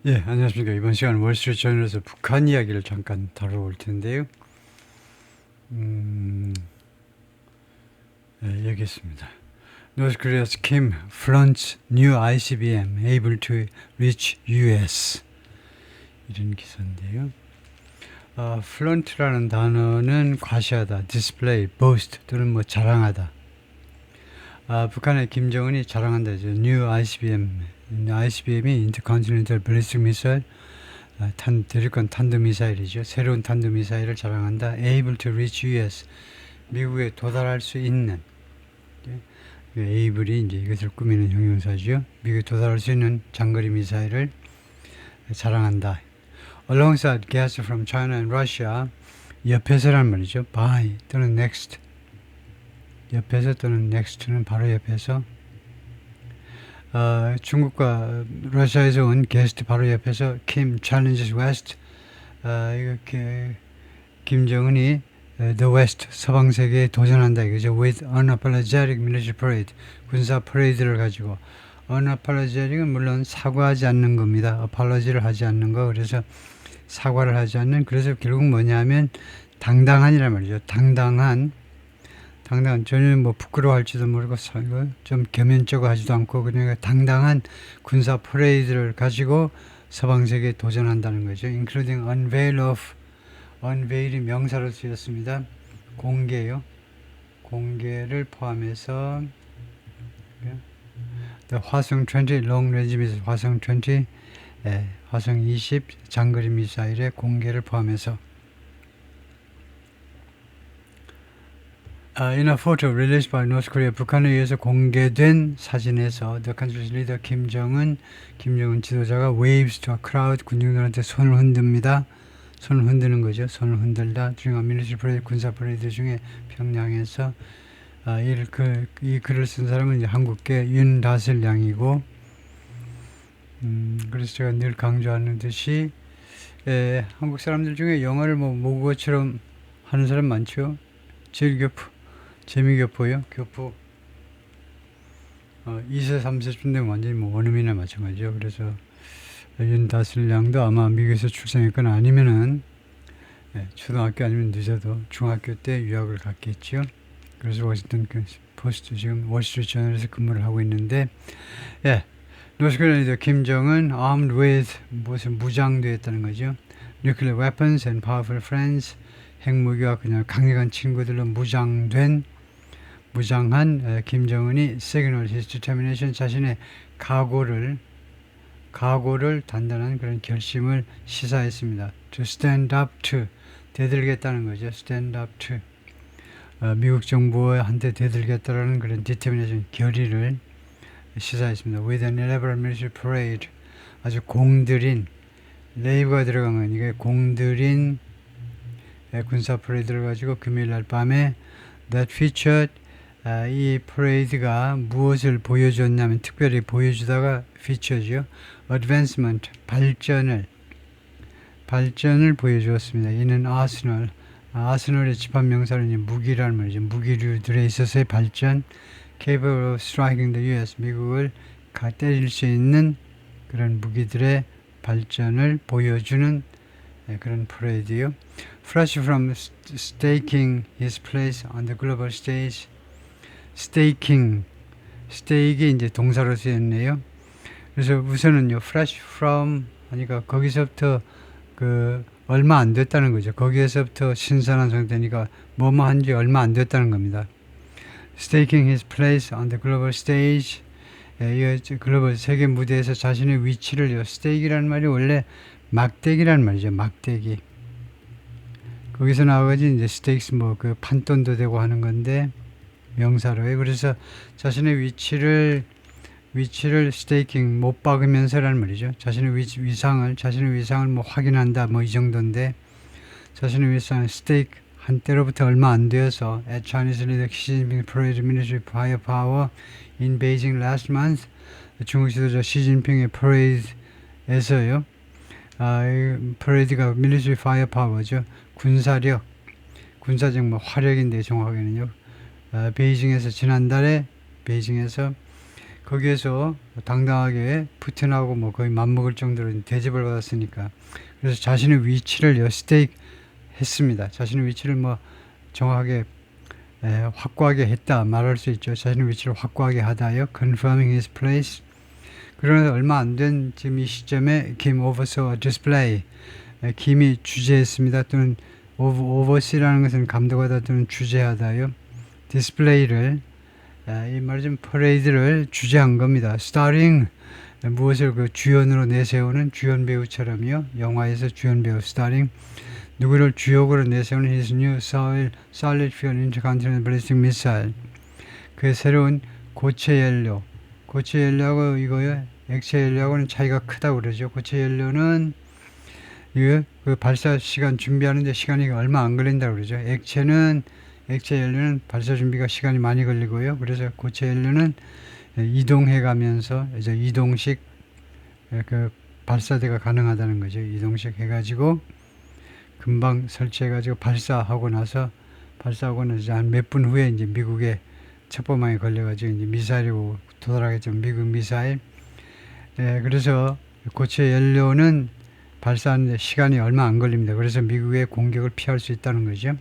예, 안녕하십니까. 이번 시간 월스트리트저널에서 북한 이야기를 잠깐 다뤄볼 텐데요. 여기 있습니다. North Korea's Kim flaunts new ICBM able to reach US. 이런 기사인데요. flaunt라는 단어는 과시하다, display, boast 또는 뭐 자랑하다. 북한의 김정은이 자랑한다죠. New ICBM. ICBM이 Intercontinental Ballistic Missile, 대륙간 탄도미사일이죠. 새로운 탄도미사일을 자랑한다. Able to reach US. 미국에 도달할 수 있는. able이 이제 이것을 꾸미는 형용사죠. 미국에 도달할 수 있는 장거리 미사일을 자랑한다. Alongside gas from China and Russia. 옆에서란 말이죠. by 또는 next. 옆에서 또는 next는 바로 옆에서. 중국과 러시아에서 온 게스트 바로 옆에서 Kim challenges West. 이렇게 김정은이 The West 서방 세계에 도전한다 이거죠. With unapologetic military parade, 군사 퍼레이드를 가지고. unapologetic은 물론 사과하지 않는 겁니다. apology를 하지 않는 거. 그래서 사과를 하지 않는. 그래서 결국 뭐냐면 당당한이란 말이죠. 당당한 전혀 뭐 부끄러워할지도 모르고 좀 겸연쩍어 하지도 않고 그냥 당당한 군사 퍼레이드를 가지고 서방 세계에 도전한다는 거죠. Including unveil of. unveil이 명사로 쓰였습니다. 공개요. 공개를 포함해서 The 화성 20 long range missile, 화성 20, 화성 20 장거리 미사일의 공개를 포함해서. In a photo released by North Korea, 북한에 의해서 공개된 사진에서 The country's leader 김정은 지도자가 waves to a crowd, 군중들한테 손을 흔듭니다. 손을 흔드는 거죠. 손을 흔들다. during a military parade, 군사 퍼레이드 중에 평양에서. 이 글을 쓴 사람은 이제 한국계 윤다슬량이고, 그래서 제가 늘 강조하는 듯이 한국 사람들 중에 영어를 뭐 모국어처럼 하는 사람 많죠. 재미교포요. 교포. 2세, 3세쯤 되면 완전히 뭐 원어민이나 마찬가지죠. 그래서 윤다슬량도 아마 미국에서 출생했거나 아니면은 초등학교 아니면 늦어도 중학교 때 유학을 갔겠죠. 그래서 워싱턴 포스트 지금 월스트리트저널에서 근무를 하고 있는데, 노스코리아 김정은 armed with 무슨 무장되었다는 거죠. nuclear weapons and powerful friends. 핵무기와 그냥 강력한 친구들로 무장한 김정은이 signal his determination, 자신의 각오를 단단한 그런 결심을 시사했습니다. To stand up to, 대들겠다는 거죠. stand up to. 미국 정부한테 대들겠다라는 그런 determination, 결의를 시사했습니다. With an elaborate military parade, 아주 공들인, 레이브가 들어가면 이게 공들인 군사 퍼레이드를 가지고 금요일 날 밤에 that featured, 이 퍼레이드가 무엇을 보여줬냐면 특별히 보여주다가 feature죠. advancement, 발전을 보여주었습니다. 이는 아스널의 집합명사는 무기라는 말이죠. 무기류들에 있어서의 발전, capable of striking the US, 미국을 때릴 수 있는 그런 무기들의 발전을 보여주는 그런 퍼레이드요. Fresh from staking his place on the global stage. stake이 이제 동사로 쓰였네요. 그래서 우선은요, fresh from 하니까 거기서부터 얼마 안 됐다는 거죠. 거기에서부터 신선한 상태니까 뭐뭐 한지 얼마 안 됐다는 겁니다. Staking his place on the global stage. 글로벌 세계 무대에서 자신의 위치를요. stake이라는 말이 원래 막대기라는 말이죠. 막대기. 거기서 나와가지고 이제 stakes 판돈도 되고 하는 건데 명사로요. 그래서 자신의 위치를 staking, 못 박으면서라는 말이죠. 자신의 위상을 확인한다, 이 정도인데, 자신의 위상을 stake, 한때로부터 얼마 안 되어서, at Chinese leader Xi Jinping parade military firepower in Beijing last month, 중국 지도자 시진핑의 parade에서요, parade가 military firepower죠. 군사적 화력인데 정확하게는요, 베이징에서 지난달에 베이징에서 거기에서 당당하게 푸틴하고 뭐 거의 맞먹을 정도로 대접을 받았으니까 그래서 자신의 위치를 여스테이크 했습니다. 자신의 위치를 뭐 정확하게 확고하게 했다 말할 수 있죠. 자신의 위치를 확고하게 하다요. confirming his place. 그러나 얼마 안 된 지금 이 시점에 Kim oversaw a display. 김이 주재했습니다. 또는 oversee라는 것은 감독하다 또는 주재하다요. 디스플레이를 이 말은 퍼레이드를 주재한 겁니다. starring 무엇을 그 주연으로 내세우는 주연 배우처럼요. 영화에서 주연 배우 starring 누구를 주역으로 내세우는 his new solid fuel intercontinental ballistic missile. 그 새로운 고체 연료. 고체 연료하고 이거요. 액체 연료하고는 차이가 크다고 그러죠. 고체 연료는 그 발사 시간 준비하는데 시간이 얼마 안 걸린다고 그러죠. 액체 연료는 발사 준비가 시간이 많이 걸리고요. 그래서 고체 연료는 이동해 가면서 이제 이동식 그 발사대가 가능하다는 거죠. 이동식 해가지고 금방 설치해가지고 발사하고 나서 한 몇 분 후에 이제 미국의 첩보망에 걸려가지고 이제 미사일이 도달하겠죠. 미국 미사일. 그래서 고체 연료는 발사하는데 시간이 얼마 안 걸립니다. 그래서 미국의 공격을 피할 수 있다는 거죠.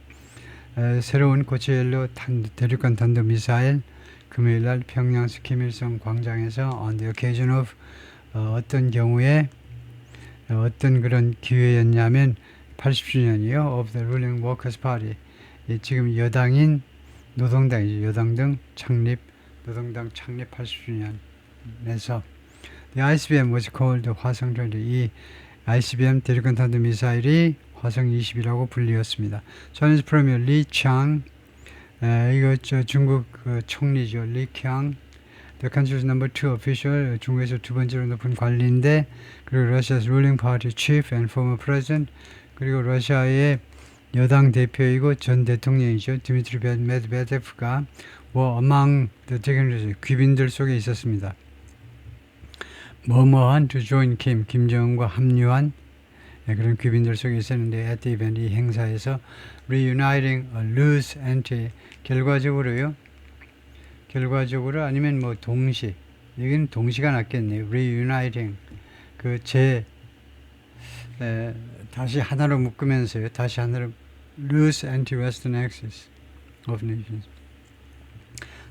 새로운 고체 연료 대륙간 탄도 미사일 금요일 날 평양 스키밀성 광장에서 on the occasion of 어떤 경우에 어떤 그런 기회였냐면 80주년이요. of the ruling workers party. 지금 여당인 노동당이죠. 여당당 창립 노동당 창립 80주년에서 the ICBM was called 화성 20. 이 ICBM 대륙간 탄도 미사일이 화성 20이라고 불리었습니다. Chinese Premier Li Qiang 이거 중국 총리죠. Li Qiang the country's number 2 official 중국에서 두 번째로 높은 관리인데 그리고 Russia's ruling party chief and former president 그리고 러시아의 여당 대표이고 전 대통령이죠. 디미트리 메드베데프가 among the dignitaries 귀빈들 속에 있었습니다. 뭐뭐한 to join 김정은과 합류한 그런 귀빈들 속에 있었는데 at the event 이 행사에서 reuniting a loose entity 결과적으로 아니면 뭐 동시 여기는 동시가 낫겠네요. reuniting 다시 하나로 묶으면서요. 다시 하나로 loose anti-western axis of nations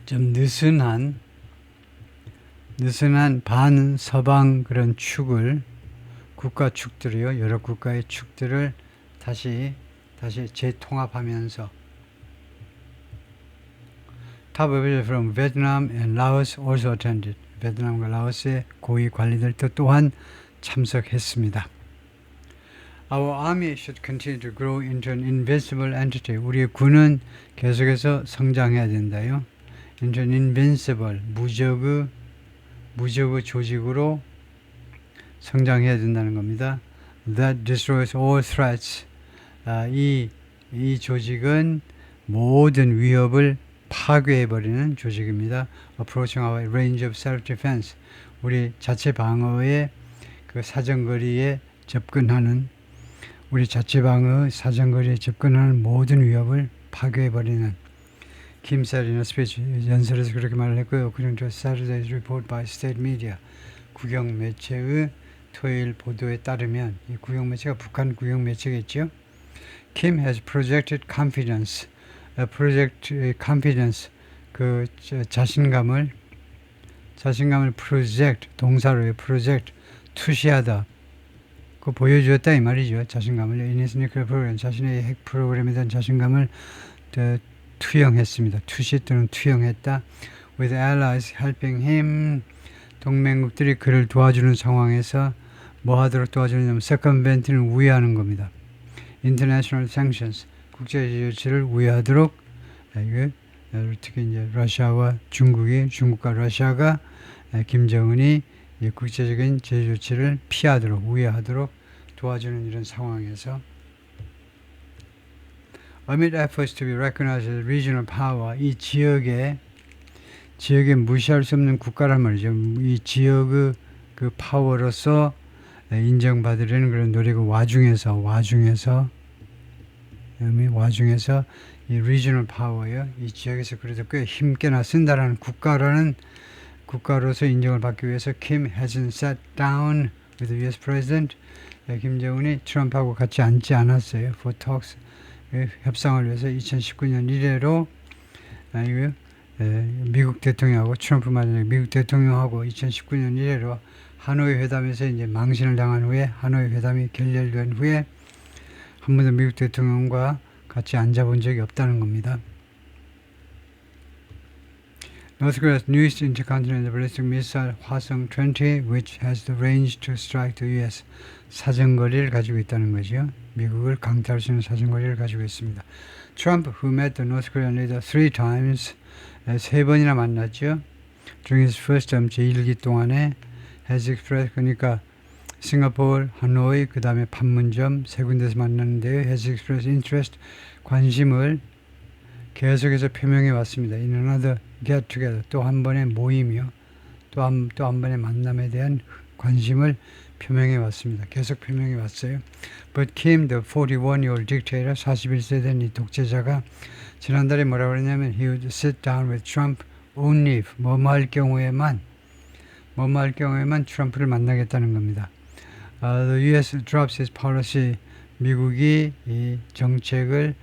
좀 느슨한 반서방 그런 축을 국가 축들이요. 여러 국가의 축들을 다시 재통합하면서 Top officials from Vietnam and Laos also attended. 베트남과 라오스의 고위 관리들도 또한 참석했습니다. Our army should continue to grow into an invincible entity. 우리의 군은 계속해서 성장해야 된다요. Into an invincible, 무적의 조직으로 성장해야 된다는 겁니다. That destroys all threats. 이 조직은 모든 위협을 파괴해버리는 조직입니다. Approaching our range of self-defense. 우리 자체 방어의 그 사정거리에 접근하는 모든 위협을 파괴해버리는 김사리나 스피치 연설에서 그렇게 말을 했고요. According to Saturday's report by state media. 국영 매체의 토요일 보도에 따르면 이 국영 매체가 북한 국영 매체겠죠. Kim has projected confidence. 그 자신감을 project 동사로요. project 투시하다. 그 보여주었다 이 말이죠. 자신감을 in his nuclear program 자신의 핵 프로그램에 대한 자신감을 투영했습니다. 투시 또는 투영했다. With allies helping him 동맹국들이 그를 도와주는 상황에서 뭐 하도록 도와주느냐면 circumvent을 우회하는 겁니다. International sanctions 국제 조치를 우회하도록 특히 이제 러시아와 중국과 러시아가 김정은이 국제적인 제재 조치를 피하도록 우회하도록 도와주는 이런 상황에서 Amid efforts to be recognized as regional power 이 지역에 무시할 수 없는 국가란 말이죠. 이 지역의 그 파워로서 인정받으려는 그런 노력의 와중에서 이 regional power요. 이 지역에서 그래도 꽤 힘께나 쓴다라는 국가라는 국가로서 인정을 받기 위해서 Kim hasn't sat down with the US President. 김정은이 트럼프하고 같이 앉지 않았어요. For talks, 협상을 위해서 2019년 이래로 미국 대통령하고 트럼프 마지막에 미국 대통령하고 2019년 이래로 하노이 회담에서 이제 망신을 당한 후에 하노이 회담이 결렬된 후에 한 번도 미국 대통령과 같이 앉아본 적이 없다는 겁니다. North Korea's newest intercontinental ballistic missile 화성-20, which has the range to strike the U.S. 사정거리를 가지고 있다는 거죠. 미국을 강타할 수 있는 사정거리를 가지고 있습니다. Trump, who met the North Korean leader 3 times, 3번이나 만났죠. During his first term, 제1기 동안에 has expressed, 그러니까 싱가포르, 하노이, 그 다음에 판문점 세 군데서 만났는데요. has expressed interest, 관심을 계속해서 표명해 왔습니다. In another get together, 또 한 번의 모임이요. 또 한 번의 만남에 대한 관심을 표명해 왔습니다. 계속 표명해 왔어요. But Kim, the 41-year-old dictator, 41세 된 이 독재자가 지난달에 뭐라고 그랬냐면 he would sit down with Trump only if 뭐뭐 할 경우에만 트럼프를 만나겠다는 겁니다. The U.S. drops its policy, 미국이 이 정책을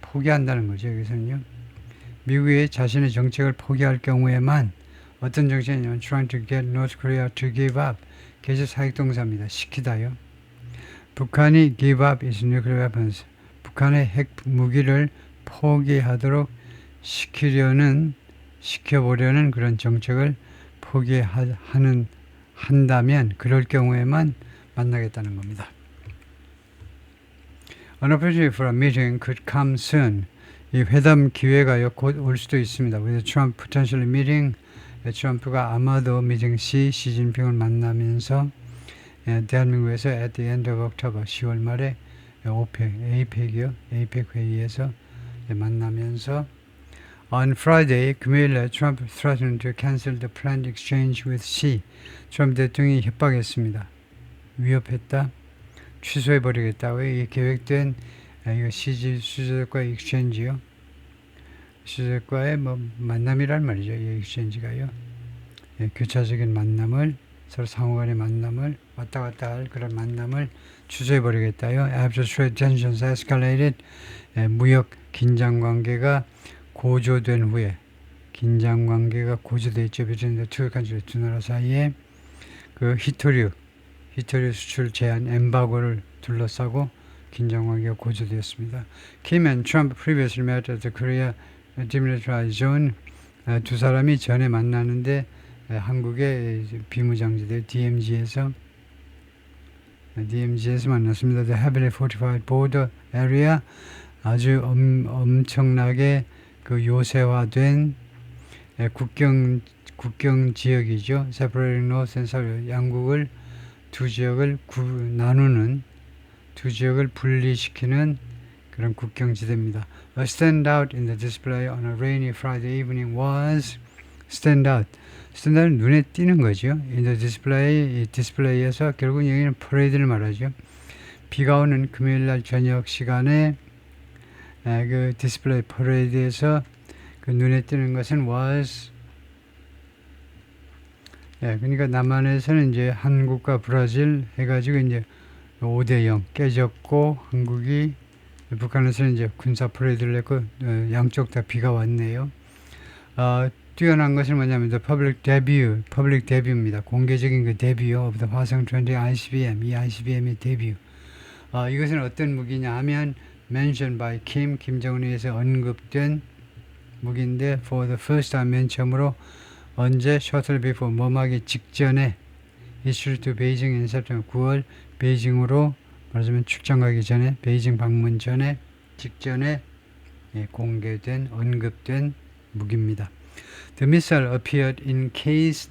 포기한다는 거죠. 여기서는요. 미국이 자신의 정책을 포기할 경우에만 어떤 정책이냐면 trying to get North Korea to give up. 계속 사역동사입니다. 시키다요. 북한이 give up its nuclear weapons. 북한의 핵 무기를 포기하도록 시켜보려는 그런 정책을 한다면 그럴 경우에만 만나겠다는 겁니다. An opportunity for a meeting could come soon. 이 회담 기회가 곧 올 수도 있습니다. With Trump potentially meeting, 트럼프가 아마도 미팅 시 시진핑을 만나면서 대한민국에서 at the end of October, 10월 말에 APEC 회의에서 만나면서 On Friday, 금요일에 Trump threatened to cancel the planned exchange with Xi. 트럼프 대통령이 협박했습니다. 위협했다. 취소해버리겠다고 이 계획된 시주석과의 익스체인지요. 시주석과의 만남이란 말이죠. 이 익스체인지가요. 교차적인 만남을 서로 상호간의 만남을 왔다 갔다 할 그런 만남을 취소해버리겠다요. After trade tensions escalated, 무역 긴장 관계가 고조된 후에 between the two countries, 두 나라 사이에 그 히토류 수출 제한 엠바고를 둘러싸고 긴장 관계가 고조되었습니다. Kim and Trump previously met at the Korea Demilitarized Zone. 두 사람이 전에 만나는데 한국의 비무장지대 DMZ에서 만났습니다. The heavily fortified border area, 아주 엄청나게 그 요새화된 국경 지역이죠. Separating North and South, 양국을 두 지역을 나누는, 두 지역을 분리시키는 그런 국경지대입니다. A standout in the display on a rainy Friday evening was standout. standout은 눈에 띄는 거죠. In the display, 이 디스플레이에서 결국 여기는 퍼레이드를 말하죠. 비가 오는 금요일날 저녁 시간에 그 디스플레이 퍼레이드에서 그 눈에 띄는 것은 was. 그러니까 남한에서는 이제 한국과 브라질 해가지고 이제 5대0 깨졌고, 북한에서는 이제 군사 퍼레이드를 했고, 양쪽 다 비가 왔네요. 뛰어난 것은 뭐냐면 the public debute입니다. 공개적인 그 데뷔 of the 화성-20 ICBM, 이 ICBM의 데뷔. 이것은 어떤 무기냐 하면 mentioned by 김정은에 의해서 언급된 무기인데 for the first time, 맨 처음으로 언제 shortly before, 머마기 직전에 issued to Beijing in September, 9월 베이징으로 말하자면 출장 가기 전에, 베이징 방문 전에 직전에 공개된, 언급된 무기입니다. The missile appeared in case,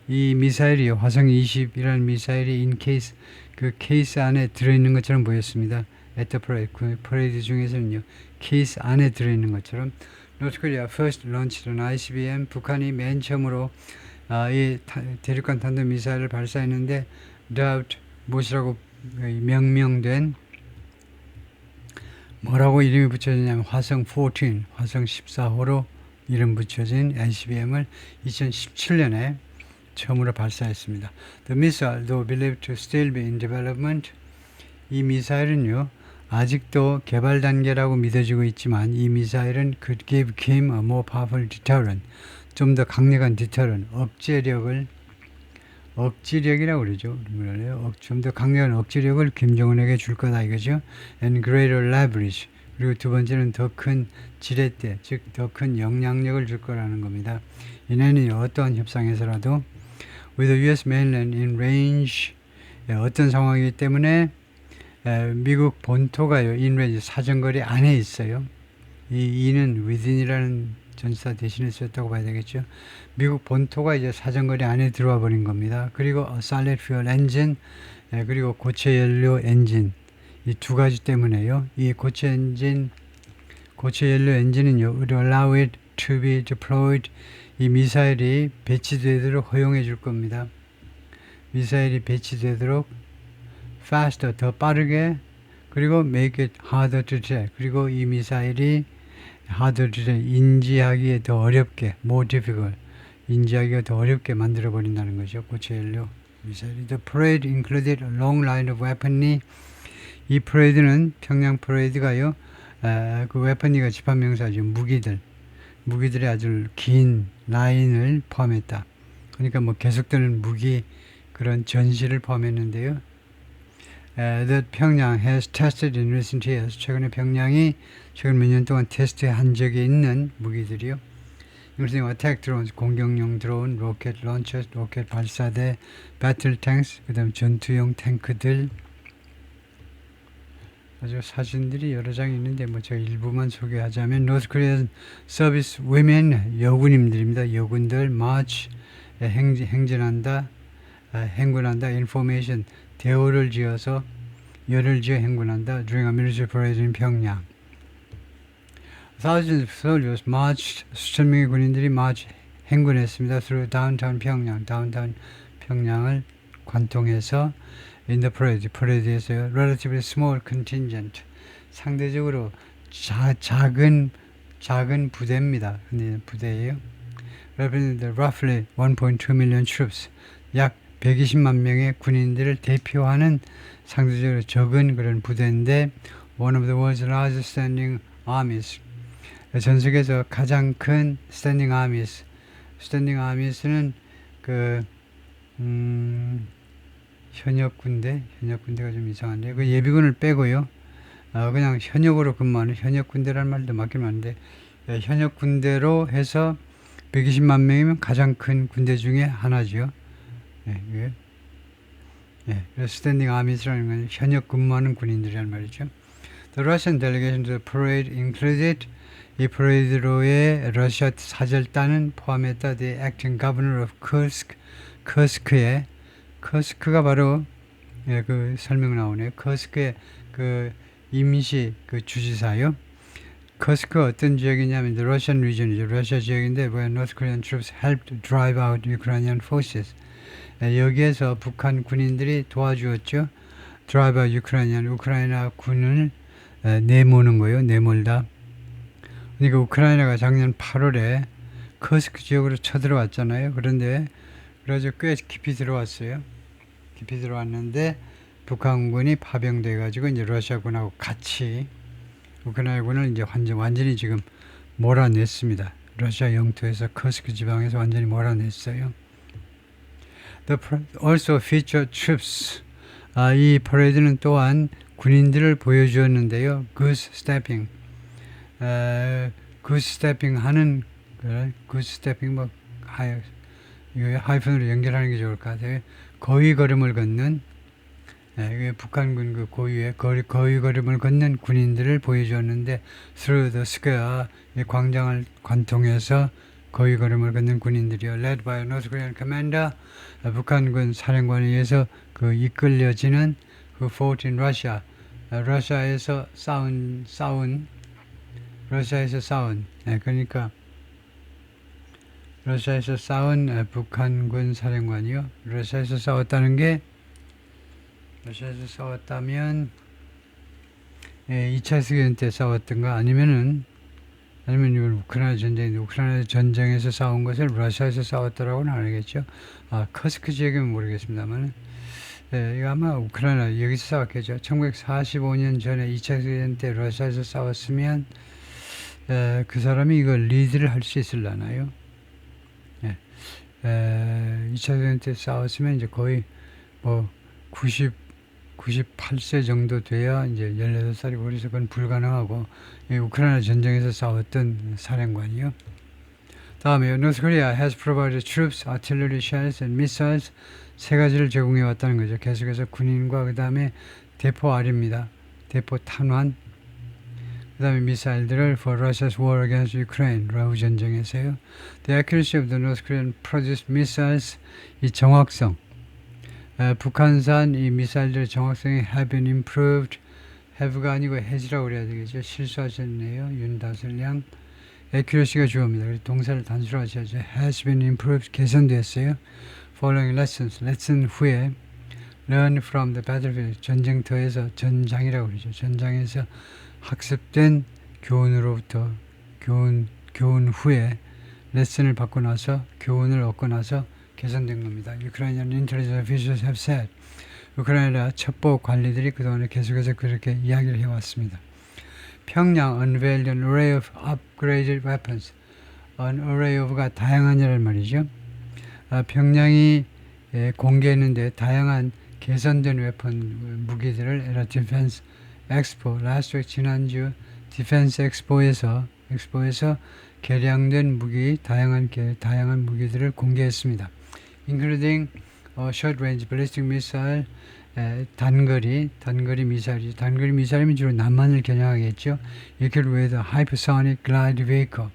이 미사일이 화성-20이라는 미사일이 in case, 그 케이스 안에 들어있는 것처럼 보였습니다. At the parade, 그 퍼레이드 중에서는요, 케이스 안에 들어있는 것처럼. North Korea first launched an ICBM, 북한이 맨 처음으로 이 대륙간 탄도 미사일을 발사했는데 dubbed, 무엇이라고 명명된, 뭐라고 이름이 붙여졌냐면 화성 14, 화성 14호로 이름 붙여진 ICBM을 2017년에 처음으로 발사했습니다. The missile, though believed to still be in development, 이 미사일은요, 아직도 개발 단계라고 믿어지고 있지만 이 미사일은 could give Kim a more powerful deterrent, 좀 더 강력한 deterrent, 억지력이라고 그러죠. 좀 더 강력한 억지력을 김정은에게 줄 거다 이거죠. And greater leverage. 그리고 두 번째는 더 큰 지렛대, 즉 더 큰 영향력을 줄 거라는 겁니다. 이내는 어떠한 협상에서라도 with the U.S. mainland in range, 어떤 상황이기 때문에 미국 본토가요, in range, 사정거리 안에 있어요. 이 이는 within이라는 전치사 대신에 쓰였다고 봐야 되겠죠. 미국 본토가 이제 사정거리 안에 들어와 버린 겁니다. 그리고 solid fuel engine, 그리고 고체 연료 엔진, 이 두 가지 때문에요. 이 고체 연료 엔진은요, would allow it to be deployed, 이 미사일이 배치되도록 허용해 줄 겁니다. 미사일이 배치되도록 faster, 더 빠르게, 그리고 make it harder to detect, 그리고 이 미사일이 harder to detect, 인지하기에 더 어렵게, more difficult, 인지하기가 더 어렵게 만들어 버린다는 거죠. 고체 연료 미사일이. The parade included a long line of weaponry, 이 퍼레이드는 평양 퍼레이드가요, 그 웨펀이가 집합명사죠. 무기들의 아주 긴 라인을 포함했다. 그러니까 뭐 계속되는 무기 그런 전시를 포함했는데요. That 평양 has tested in recent years. 최근에 평양이 최근 몇 년 동안 테스트한 적이 있는 무기들이요. including attack drones, 공격용 드론, 로켓 런처, 로켓 발사대, 배틀 탱크스, 그 다음 전투용 탱크들. 아주 사진들이 여러 장이 있는데 뭐 제가 일부만 소개하자면 North Korean Service Women, 여군님들입니다. 여군들 march, 행진한다, 행군한다, information, 대오를 지어서 열을 지어 행군한다, during a military parade in 평양. Thousands of soldiers marched, 수천 명의 군인들이 march, 행군했습니다. through downtown 평양, 다운타운 평양을 관통해서 in the parade, parade에서요, relatively small contingent, 상대적으로 작은 부대입니다. 부대예요. represented roughly 1.2 million troops, 약 120만 명의 군인들을 대표하는 상대적으로 적은 그런 부대인데, one of the world's largest standing armies, 전 세계에서 가장 큰 standing armies는 현역 군대가 좀 이상한데, 그 예비군을 빼고요, 그냥 현역으로 근무하는 현역 군대라는 말도 맞긴 맞는데, 현역 군대로 해서 120만 명이면 가장 큰 군대 중에 하나죠. 그래서 스탠딩 아미스라는 건 현역 근무하는 군인들이란 말이죠. The Russian delegation to the parade included, 이 퍼레이드로의 러시아 사절단은 포함했다. The acting governor of Kursk, 커스크가 바로 그 설명 나오네요. 커스크의 그 임시 그 주지사요. 커스크가 어떤 지역이냐면 the Russian region이죠. 러시아 지역인데 where North Korean troops helped drive out Ukrainian forces. 여기에서 북한 군인들이 도와주었죠. drive out 우크라이나 군을 내모는 거예요. 내몰다. 그러니까 우크라이나가 작년 8월에 커스크 지역으로 쳐들어왔잖아요. 그런데 그래서 꽤 깊이 들어왔어요. 깊이 들어왔는데 북한군이 파병돼 가지고 이제 러시아군하고 같이 우크라이나군을 이제 완전히 지금 몰아냈습니다. 러시아 영토에서 커스크 지방에서 완전히 몰아냈어요. Also featured troops. 이 퍼레이드는 또한 군인들을 보여주었는데요. Goose stepping. goose stepping 하는 goose stepping 뭐 이거 하이픈으로 연결하는 게 좋을 것 같아요. 거위 걸음을 걷는 북한군 그 고유의 거위 걸음을 걷는 군인들을 보여주었는데 through the square, 이 광장을 관통해서 거위 걸음을 걷는 군인들이요. led by a North Korean commander, 북한군 사령관에 의해서 그 이끌려지는 그 fought in Russia, 러시아에서 싸운 그러니까 러시아에서 싸운 북한군 사령관이요. 러시아에서 싸웠다면 2차 세계대전 때 싸웠던가 아니면은 아니면 이걸 우크라이나 전쟁인데 우크라이나 전쟁에서 싸운 것을 러시아에서 싸웠더라고는 안 알겠죠. 커스크 지역이면 모르겠습니다만 이거 아마 우크라이나 여기서 싸웠겠죠. 1945년 전에 2차 세계대전 때 러시아에서 싸웠으면 그 사람이 이걸 리드를 할 수 있을라나요? 2차 세계대전 때 싸웠으면 이제 거의 뭐 98세 정도 돼야 이제 18살이고 그래서 그건 불가능하고 우크라이나 전쟁에서 싸웠던 사령관이요. 다음에 North Korea has provided troops, artillery shells and missiles 세 가지를 제공해 왔다는 거죠. 계속해서 군인과 그 다음에 대포알입니다. 대포 탄환 그 다음에 미사일들을 for Russia's war against Ukraine 라우 전쟁에서요. The accuracy of the North Korean produced missiles 이 정확성 북한산 이 미사일들의 정확성이 have been improved have가 아니고 has라고 그래야 되겠죠. 실수하셨네요. 윤다슬량 accuracy가 주어입니다. 그래서 동사를 단수로 하셔야죠. has been improved 개선됐어요. following lessons lesson 후에 learn from the battlefield 전쟁터에서 전장이라고 그러죠. 전장에서 학습된 교훈으로부터 교훈 후에 레슨을 받고 나서 교훈을 얻고 나서 개선된 겁니다. Ukrainian intelligence officials have said 우크라이나 첩보 관리들이 그동안에 계속해서 그렇게 이야기를 해왔습니다. 평양 unveiled an array of upgraded weapons. an array of가 다양한이라는 말이죠. 평양이 공개했는데 다양한 개선된 웨폰 무기들을 에라 디펜스 엑스포 라스트 웨ek 지난주 디펜스 엑스포에서 개량된 무기 다양한 무기들을 공개했습니다. including short range ballistic missile 단거리 미사일이 단거리 미사일이면 주로 남한을 겨냥하겠죠. equipped with a hypersonic glide vehicle.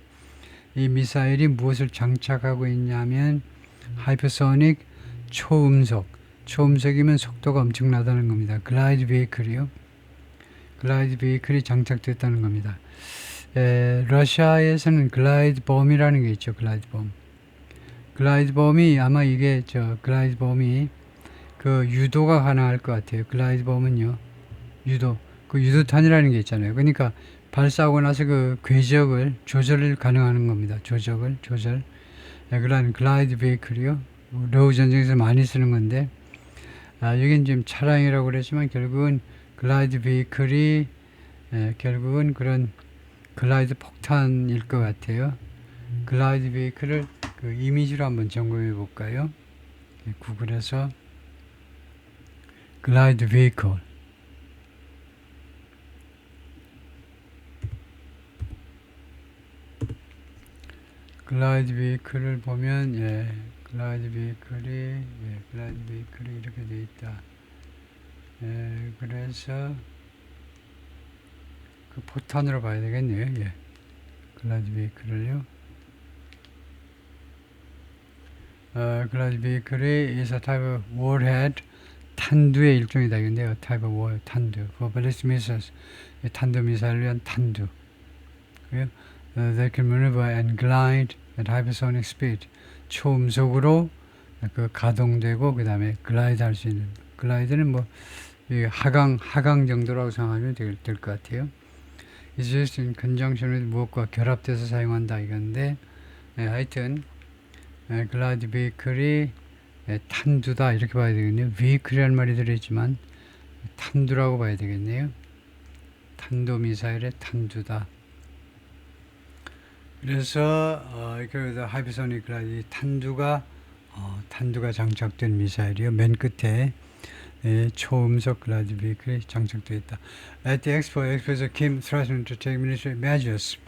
이 미사일이 무엇을 장착하고 있냐면 하이퍼소닉 초음속이면 속도가 엄청나다는 겁니다. 글라이드 베이클이요. 글라이드 베이클이 장착됐다는 겁니다. 러시아에서는 글라이드 봄이라는 게 있죠. 글라이드 봄이 아마 이게 글라이드 봄이 그 유도가 가능할 것 같아요. 글라이드 봄은요. 유도탄이라는 게 있잖아요. 그러니까 발사하고 나서 그 궤적을 조절을 가능하는 겁니다. 조절. 그런 글라이드 베이클이요. 러우 전쟁에서 많이 쓰는 건데, 여긴 지금 차량이라고 그랬지만 결국은 글라이드 베이클이 결국은 그런 글라이드 폭탄일 것 같아요. 글라이드 베이클을 그 이미지로 한번 점검해 볼까요? 구글에서 글라이드 베이클 글라이드 베이클을 보면 글라이드 베이클이 이렇게 되어 있다. 그래서 그 포탄으로 봐야 되겠네요. 글라이드 베이클을요. 글라이드 베이클이 is a type of warhead 탄두의 일종이다. 이건데요. type of war 탄두 for ballistic missiles 탄도 미사일을 위한 탄두. 그래요. They can maneuver and glide at hypersonic speed. 초음속으로 그 가동되고 그 다음에 글라이드 할 수 있는 글라이드는 뭐 하강 정도라고 생각하면 될 것 같아요. It's used in conjunction with 무엇과 결합돼서 사용한다 이건데 하여튼 글라이드 베이클이 탄두다 이렇게 봐야 되겠네요. 베이클이라는 말이 들어있지만 탄두라고 봐야 되겠네요. 탄도미사일의 탄두다. 그래서 그 하이퍼소닉 글라이드 탄두가 장착된 미사일이요. 맨 끝에 초음속 글라이드 베이클이 장착되어 있다. At the expo에서 Kim threatened to take military measures.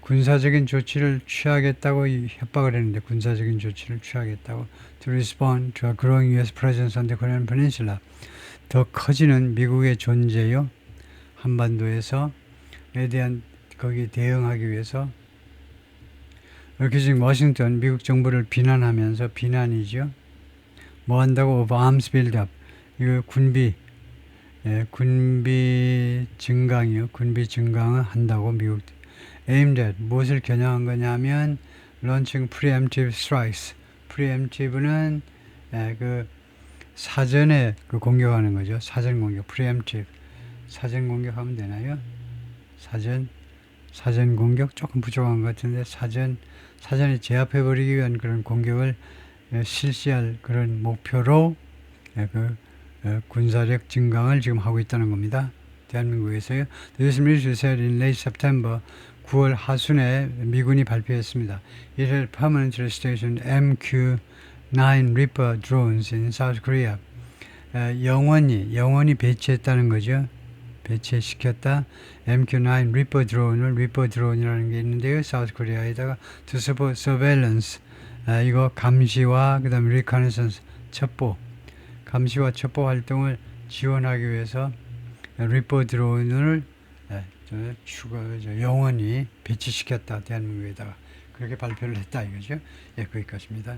군사적인 조치를 취하겠다고 협박을 했는데 군사적인 조치를 취하겠다고 to respond to a growing U.S. presence on the Korean Peninsula. 더 커지는 미국의 존재요. 한반도에서에 대한 거기에 대응하기 위해서 이렇게 지금 워싱턴 미국 정부를 비난하면서 비난이죠. 뭐 한다고 of arms build-up 이거 군비 증강이요. 군비 증강을 한다고 미국 aimed at 무엇을 겨냥한 거냐면 launching preemptive strikes. preemptive는 그 사전에 그 공격하는 거죠. 사전 공격 preemptive 사전 공격하면 되나요? 사전 사전 공격 조금 부족한 것 같은데 사전에 제압해버리기 위한 그런 공격을 실시할 그런 목표로 군사력 증강을 지금 하고 있다는 겁니다. 대한민국에서요. The US military said in late September 9월 하순에 미군이 발표했습니다. It had permanently stationed MQ-9 Reaper drones in South Korea. 영원히 배치했다는 거죠. 배치시켰다. MQ-9 Reaper 드론이라는 게 있는데요. 사우스 코리아에다가 to support surveillance, 이거 감시와 그 다음에 reconnaissance, 감시와 첩보 활동을 지원하기 위해서 리퍼 드론을 영원히 배치시켰다. 대한민국에다가 그렇게 발표를 했다 이거죠. 예, 거기까지입니다.